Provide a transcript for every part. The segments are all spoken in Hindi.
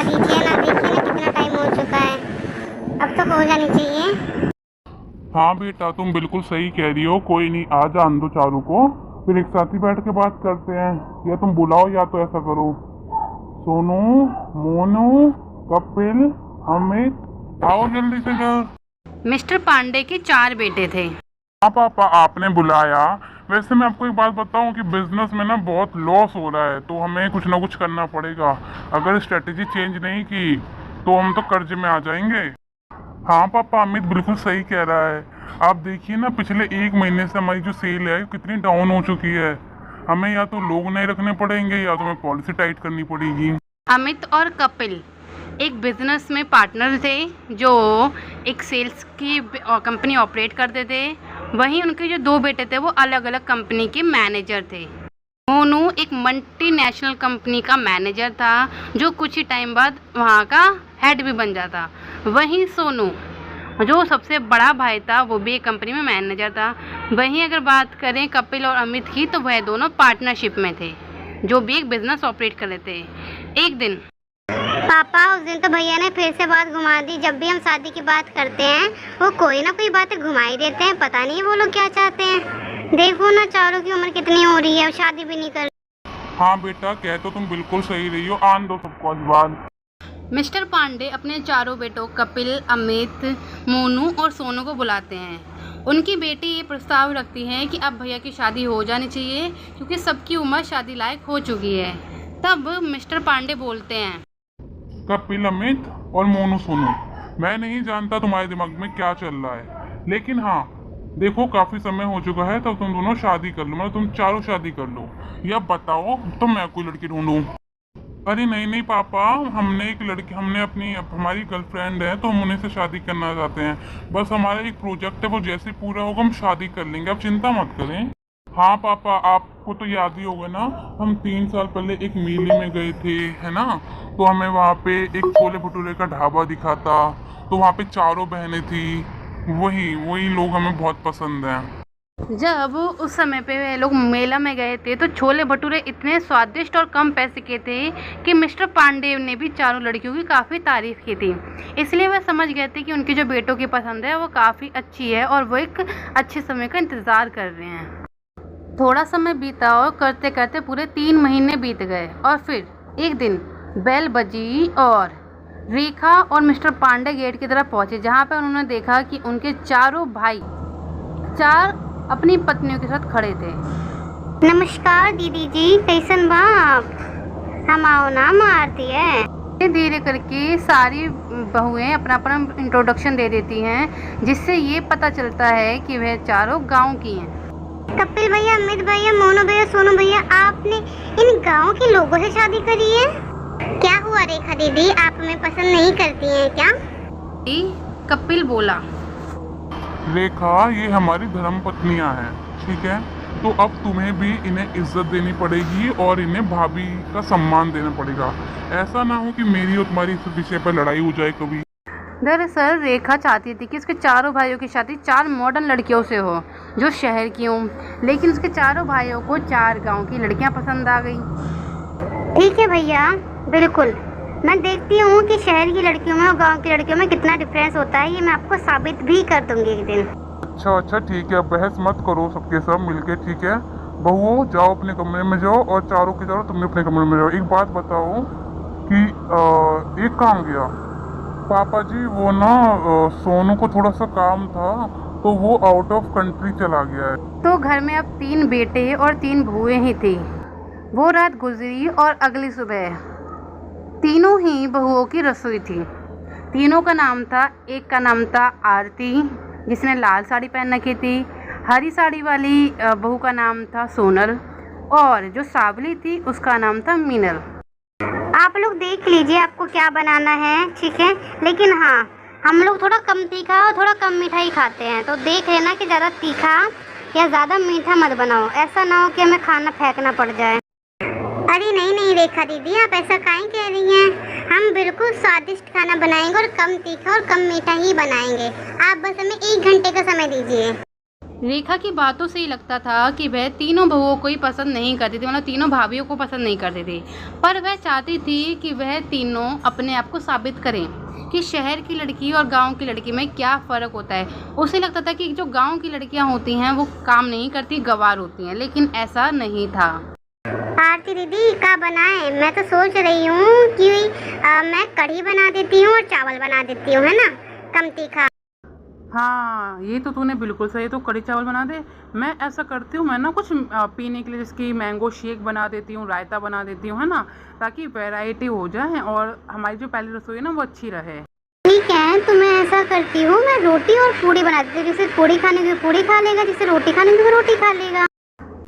बता दीजिए ना, देखिए ना कितना टाइम हो चुका है, अब तक हो जानी चाहिए। हाँ बेटा, तुम बिल्कुल सही कह रही हो। कोई नहीं, आज आन दो चारों को, फिर एक साथ ही बैठ के बात करते हैं। या तुम बुलाओ या तो ऐसा करो, सोनू, मोनू, कपिल, अमित, आओ जल्दी से घर। मिस्टर पांडे के 4 बेटे थे। हाँ पापा, आपने बुलाया। वैसे मैं आपको एक बात बताऊं कि बिजनेस में ना बहुत लॉस हो रहा है, तो हमें कुछ ना कुछ करना पड़ेगा। अगर स्ट्रेटेजी चेंज नहीं की तो हम तो कर्ज में आ जाएंगे। हाँ पापा, अमित बिल्कुल सही कह रहा है। आप देखिए ना, पिछले 1 महीने से हमारी जो सेल है कितनी डाउन हो चुकी है। हमें या तो लोग नहीं रखने पड़ेंगे या तो हमें पॉलिसी टाइट करनी पड़ेगी। अमित और कपिल एक बिजनेस में पार्टनर थे जो एक सेल्स की कंपनी ऑपरेट करते थे। वहीं उनके जो 2 बेटे थे वो अलग अलग कंपनी के मैनेजर थे। मोनू एक मल्टीनेशनल कंपनी का मैनेजर था जो कुछ ही टाइम बाद वहाँ का हेड भी बन जाता। वहीं सोनू जो सबसे बड़ा भाई था वो भी एक कंपनी में मैनेजर था। वहीं अगर बात करें कपिल और अमित की तो वह दोनों पार्टनरशिप में थे जो भी एक बिजनेस ऑपरेट कर रहे थे। एक दिन पापा, उस दिन तो भैया ने फिर से बात घुमा दी। जब भी हम शादी की बात करते हैं वो कोई ना कोई बातें घुमा ही देते हैं, पता नहीं वो लोग क्या चाहते हैं। देखो ना, चारों की उम्र कितनी हो रही है, शादी भी नहीं कर। हाँ बेटा, कह तो तुम बिल्कुल सही रही हो। आन दो सबको आज बाद। मिस्टर पांडे अपने 4 बेटों कपिल, अमित, मोनू और सोनू को बुलाते हैं। उनकी बेटी ये प्रस्ताव रखती है कि अब भैया की शादी हो जानी चाहिए क्योंकि सबकी उम्र शादी लायक हो चुकी है। तब मिस्टर पांडे बोलते हैं, कपिल, अमित और मोनू सोनू, मैं नहीं जानता तुम्हारे दिमाग में क्या चल रहा है, लेकिन हाँ देखो, काफी समय हो चुका है, तब तुम दोनों शादी कर लो। मतलब तुम चारों शादी कर लो। या बताओ तो मैं कोई लड़की ढूंढूं। अरे नहीं नहीं पापा, हमने एक लड़की, हमारी गर्लफ्रेंड है तो हम उन्हीं से शादी करना चाहते हैं। बस हमारा एक प्रोजेक्ट है, वो जैसे पूरा होगा हम शादी कर लेंगे, आप चिंता मत करें। हाँ पापा, आपको तो याद ही होगा ना, हम 3 साल पहले एक मेले में गए थे, है ना। तो हमें वहाँ पे एक छोले भटूरे का ढाबा दिखा था, तो वहाँ पे चारों बहनें थी। वही लोग हमें बहुत पसंद हैं। जब उस समय पे वे लोग मेला में गए थे तो छोले भटूरे इतने स्वादिष्ट और कम पैसे के थे कि मिस्टर पांडे ने भी चारों लड़कियों की काफ़ी तारीफ की थी। इसलिए वह समझ गए थे कि उनकी जो बेटों की पसंद है वो काफ़ी अच्छी है और वो एक अच्छे समय का इंतज़ार कर रहे हैं। थोड़ा समय बीता और करते करते पूरे 3 महीने बीत गए और फिर एक दिन बेल बजी और रेखा और मिस्टर पांडे गेट की तरफ पहुंचे, जहां पर उन्होंने देखा कि उनके चारों भाई 4 अपनी पत्नियों के साथ खड़े थे। नमस्कार दीदी जी, कैसन बा आप? हम आओ ना, मारती है। धीरे धीरे करके सारी बहुएं अपना अपना इंट्रोडक्शन दे देती हैं, जिससे ये पता चलता है कि वह चारों गांव की हैं। कपिल भैया, अमित भैया, मोनू भैया, सोनू भैया, आपने इन गांव के लोगों से शादी करी है? क्या हुआ रेखा दीदी, आप हमें पसंद नहीं करती हैं क्या? कपिल बोला, रेखा, ये हमारी धर्म पत्नियां हैं, ठीक है। तो अब तुम्हें भी इन्हें इज्जत देनी पड़ेगी और इन्हें भाभी का सम्मान देना पड़ेगा। ऐसा ना हो कि मेरी और तुम्हारी इस विषय पर लड़ाई हो जाए कभी। दरअसल रेखा चाहती थी कि उसके चारों भाइयों की शादी 4 मॉडर्न लड़कियों से हो जो शहर की हों, लेकिन उसके चारों भाइयों को 4 गांव की लड़कियां पसंद आ गई। ठीक है भैया, बिल्कुल। मैं देखती हूँ कि शहर की लड़कियों में और गांव की लड़कियों में कितना डिफरेंस होता है, ये मैं आपको साबित भी कर दूंगी एक दिन। अच्छा ठीक है, बहस मत करो सबके सब मिलके, ठीक है। बहुओं, जाओ अपने कमरे में जाओ और चारों के चारों तुम भी अपने कमरे में जाओ। एक बात बताओ कि एक काम गया पापा जी, वो ना सोनू को थोड़ा सा काम था तो वो आउट ऑफ कंट्री चला गया है। तो घर में अब 3 बेटे और 3 बहुएं ही थी। वो रात गुजरी और अगली सुबह तीनों ही बहुओं की रसोई थी। तीनों का नाम था, एक का नाम था आरती जिसने लाल साड़ी पहन रखी थी, हरी साड़ी वाली बहू का नाम था सोनल और जो सांवली थी उसका नाम था मीनल। आप लोग देख लीजिए आपको क्या बनाना है, ठीक है। लेकिन हाँ, हम लोग थोड़ा कम तीखा और थोड़ा कम मिठाई खाते हैं, तो देख लेना कि ज़्यादा तीखा या ज़्यादा मीठा मत बनाओ, ऐसा ना हो कि हमें खाना फेंकना पड़ जाए। अरे नहीं नहीं रेखा दीदी, आप ऐसा काहे कह रही हैं? हम बिल्कुल स्वादिष्ट खाना बनाएंगे और कम तीखा और कम मीठा ही बनाएंगे। आप बस हमें 1 घंटे का समय दीजिए। रेखा की बातों से ही लगता था कि वह तीनों बहुओं को ही पसंद नहीं करती थी, मतलब तीनों भाभियों को पसंद नहीं करती थी। पर वह चाहती थी कि वह तीनों अपने आप को साबित करें कि शहर की लड़की और गांव की लड़की में क्या फ़र्क होता है। उसे लगता था कि जो गांव की लड़कियां होती हैं वो काम नहीं करती, गंवार होती हैं, लेकिन ऐसा नहीं था। आरती दीदी क्या बनाए? मैं तो सोच रही हूँ कि मैं कढ़ी बना देती हूँ और चावल बना देती हूँ, है ना, कम तीखा। हाँ, ये तो तूने बिल्कुल सही, तो कढ़ी चावल बना दे। मैं ऐसा करती हूँ, मैं ना कुछ पीने के लिए जिसकी मैंगो शेक बना देती हूँ, रायता बना देती हूँ, है ना, ताकि वैरायटी हो जाए और हमारी जो पहली रसोई है ना वो अच्छी रहे। ठीक है, तो मैं ऐसा करती हूँ, मैं रोटी और पूड़ी बना देती हूँ। जिसे पूड़ी खाने की पूड़ी खा लेगा, जिसे रोटी खाने की रोटी खा लेगा।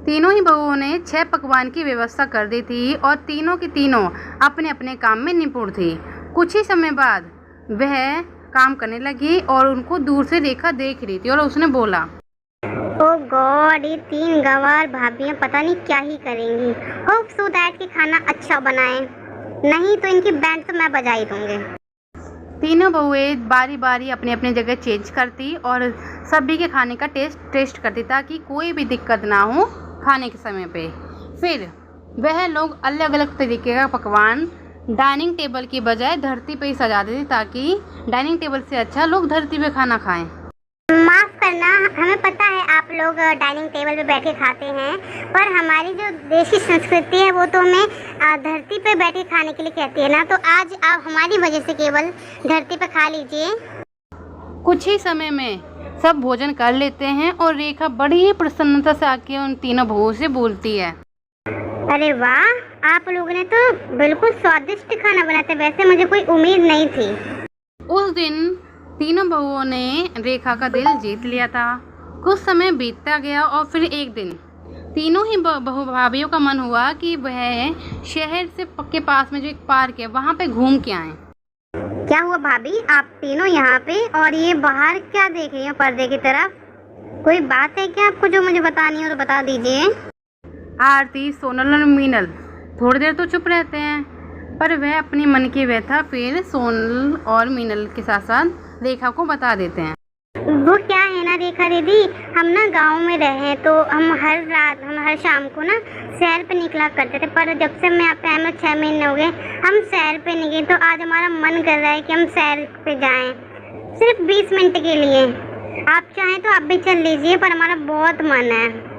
तीनों ही बहुओं ने 6 पकवान की व्यवस्था कर दी थी और तीनों की तीनों अपने अपने काम में निपुण थी। कुछ ही समय बाद वह काम करने लगी और उनको दूर से रेखा देख रही थी और उसने बोला, ओ गॉड, ये 3 गंवार भाभियाँ पता नहीं क्या ही करेंगी। होप सो दैट कि खाना अच्छा बनाए, नहीं तो इनकी बैंड तो मैं बजा ही दूंगी। तीनों बहुएं बारी बारी अपनी अपनी जगह चेंज करती और सभी के खाने का टेस्ट करती ताकि कोई भी दिक्कत ना हो खाने के समय पे। फिर वह लोग अलग अलग तरीके का पकवान डाइनिंग टेबल की बजाय धरती पे ही सजा देती ताकि डाइनिंग टेबल से अच्छा लोग धरती पे खाना खाएं। माफ करना, हमें पता है आप लोग डाइनिंग टेबल पे बैठ के खाते हैं, पर हमारी जो देश की संस्कृति है वो तो हमें धरती पे बैठ के खाने के लिए कहती है ना। तो आज आप हमारी वजह से केवल धरती पे खा लीजिए। कुछ ही समय में सब भोजन कर लेते हैं और रेखा बड़ी ही प्रसन्नता से आके उन तीनों बहुओं से बोलती है, अरे वाह, आप लोगों ने तो बिल्कुल स्वादिष्ट खाना बनाते हैं, वैसे मुझे कोई उम्मीद नहीं थी। उस दिन तीनों बहुओं ने रेखा का दिल जीत लिया था। कुछ समय बीतता गया और फिर एक दिन तीनों ही बहू भाभियों का मन हुआ कि वह शहर से के पास में जो एक पार्क है वहाँ पे घूम के आएं। क्या हुआ भाभी, आप तीनों यहाँ पे और ये बाहर क्या देख रही हो पर्दे की तरफ? कोई बात है क्या आपको जो मुझे बतानी हो तो बता दीजिए। आरती, सोनल और मीनल थोड़ी देर तो चुप रहते हैं, पर वह अपनी मन की व्यथा फिर सोनल और मीनल के साथ साथ रेखा को बता देते हैं। वो क्या है ना रेखा दीदी, हम ना गांव में रहे तो हम हर शाम को ना सैर पे निकला करते थे, पर जब से मैं यहाँ पे आए 6 महीने हो गए हम सैर पे नहीं गए। तो आज हमारा मन कर रहा है कि हम सैर पे जाएं, सिर्फ 20 मिनट के लिए। आप चाहें तो आप भी चल लीजिए, पर हमारा बहुत मन है।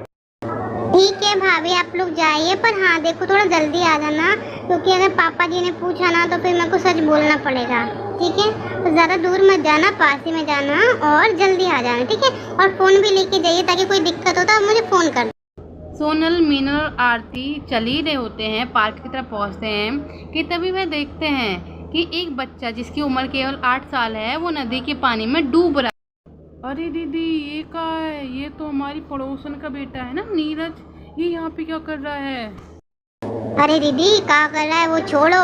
ठीक है भाभी, आप लोग जाइए, पर हाँ देखो थोड़ा जल्दी आ जाना, क्योंकि अगर पापा जी ने पूछा ना तो फिर मेरे को सच बोलना पड़ेगा। ठीक है, तो ज़्यादा दूर मत जाना, पास ही में जाना और जल्दी आ जाना। ठीक है, और फ़ोन भी लेके जाइए ताकि कोई दिक्कत हो तो आप मुझे फ़ोन कर। सोनल, मीनल और आरती चल ही रहे होते हैं, पार्क की तरफ पहुंचते हैं कि तभी वह देखते हैं कि एक बच्चा जिसकी उम्र केवल 8 साल है वो नदी के पानी में डूब रहा है। अरे दीदी, ये क्या है? ये तो हमारी पड़ोसन का बेटा है ना नीरज, ये यहाँ पे क्या कर रहा है? अरे दीदी क्या कर रहा है वो छोड़ो,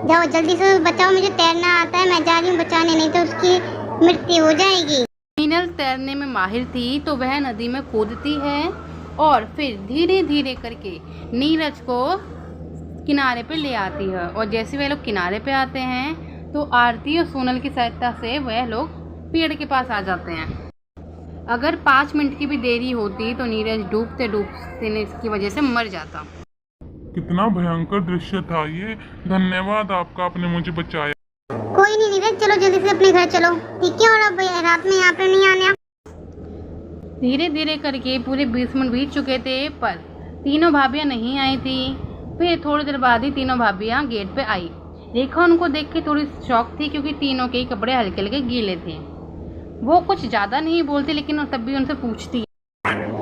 जाओ जल्दी से बचाओ, मुझे तैरना आता है, मैं जा रही हूँ बचाने, नहीं तो उसकी मृत्यु हो जाएगी। मीनल तैरने में माहिर थी तो वह नदी में कूदती है और फिर धीरे धीरे करके नीरज को किनारे पे ले आती है। और जैसे वह लोग किनारे पे आते हैं तो आरती और सोनल की सहायता से वह लोग पेड़ के पास आ जाते हैं। अगर 5 मिनट की भी देरी होती तो नीरज डूबते डूबते इसकी वजह से मर जाता। कितना भयंकर दृश्य था ये। धन्यवाद आपका, आपने मुझे बचाया। कोई नहीं नीरज, चलो जल्दी से अपने घर चलो, ठीक है, और अब रात में यहाँ पे नहीं आना। धीरे धीरे करके पूरे 20 मिनट बीत चुके थे पर तीनों भाभियाँ नहीं आई थी। फिर थोड़ी देर बाद ही तीनों भाभियाँ गेट पे आई। रेखा उनको देख के थोड़ी शॉक थी क्योंकि तीनों के कपड़े हल्के हल्के गीले थे। वो कुछ ज़्यादा नहीं बोलती लेकिन तब भी उनसे पूछती,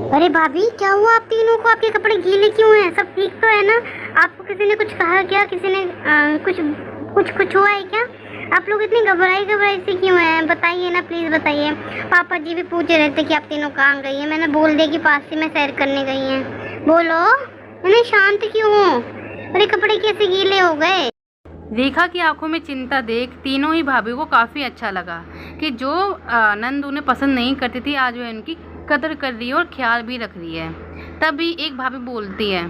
अरे भाभी क्या हुआ आप तीनों को, आपके कपड़े गीले क्यों हैं? सब ठीक तो है ना? आपको किसी ने कुछ कहा क्या? किसी ने कुछ हुआ है क्या? आप लोग इतनी घबराई से क्यों हैं? बताइए ना, प्लीज़ बताइए। पापा जी भी पूछ रहे थे कि आप तीनों कहाँ गई हैं। मैंने बोल दिया कि पास ही में सैर करने गई हैं। बोलो, इन्हें शांत क्यों हो? अरे कपड़े कैसे गीले हो गए? रेखा की आंखों में चिंता देख तीनों ही भाभियों को काफ़ी अच्छा लगा कि जो नंद उन्हें पसंद नहीं करती थी आज वह उनकी कदर कर रही है और ख्याल भी रख रही है। तभी एक भाभी बोलती है,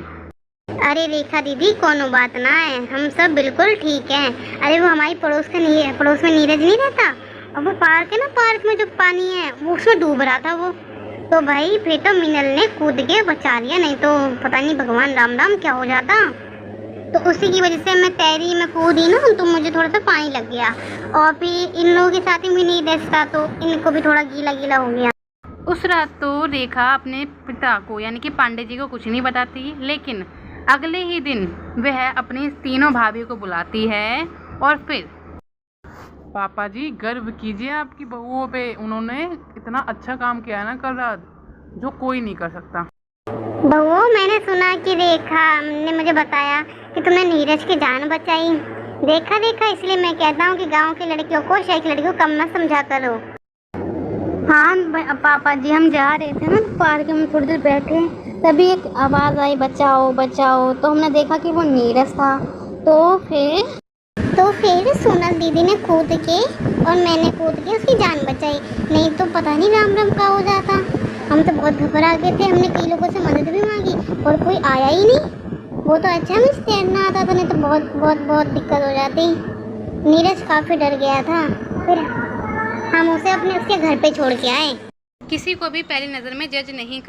अरे रेखा दीदी कोनो बात ना है, हम सब बिल्कुल ठीक हैं। अरे वो हमारी पड़ोस में नीरज नहीं रहता, और वो पार्क है ना, पार्क में जो पानी है वो उसमें डूब रहा था वो। तो भाई फिर तो मिनल ने कूद के बचा लिया, नहीं तो पता नहीं भगवान राम राम क्या हो जाता। तो उसी की वजह से मैं कूदी ना, तो मुझे थोड़ा सा पानी लग गया, और फिर इन लोगों के साथ ही भी नहीं दसता, तो इनको भी थोड़ा गीला गीला हो गया। उस रात तो रेखा अपने पिता को यानी कि पांडे जी को कुछ नहीं बताती, लेकिन अगले ही दिन वह अपनी तीनों भाभी को बुलाती है और फिर पापा जी गर्व कीजिए आपकी बहुओं पे, उन्होंने इतना अच्छा काम किया है ना कल रात, जो कोई नहीं कर सकता। बहू, मैंने सुना कि रेखा ने मुझे बताया कि तुमने नीरज की जान बचाई। देखा इसलिए मैं कहता हूँ कि गांव की लड़कियों को, शहर की लड़कियों को कम मत समझा करो। हाँ पापा जी, हम जा रहे थे ना पार्क में, थोड़ी देर बैठे, तभी एक आवाज़ आई बचाओ बचाओ, तो हमने देखा कि वो नीरज था। तो फिर सोनल दीदी ने कूद के और मैंने कूद के उसकी जान बचाई, नहीं तो पता नहीं राम राम का हो जाता। हम तो बहुत घबरा गए थे, हमने कई लोगों से मदद भी मांगी और कोई आया ही नहीं। वो तो अच्छा मुझे तैरना आता था, नहीं तो बहुत दिक्कत हो जाती। नीरज काफ़ी डर गया था, फिर हम उसे उसके घर पे छोड़ के आए। किसी को भी पहली नज़र में जज नहीं कर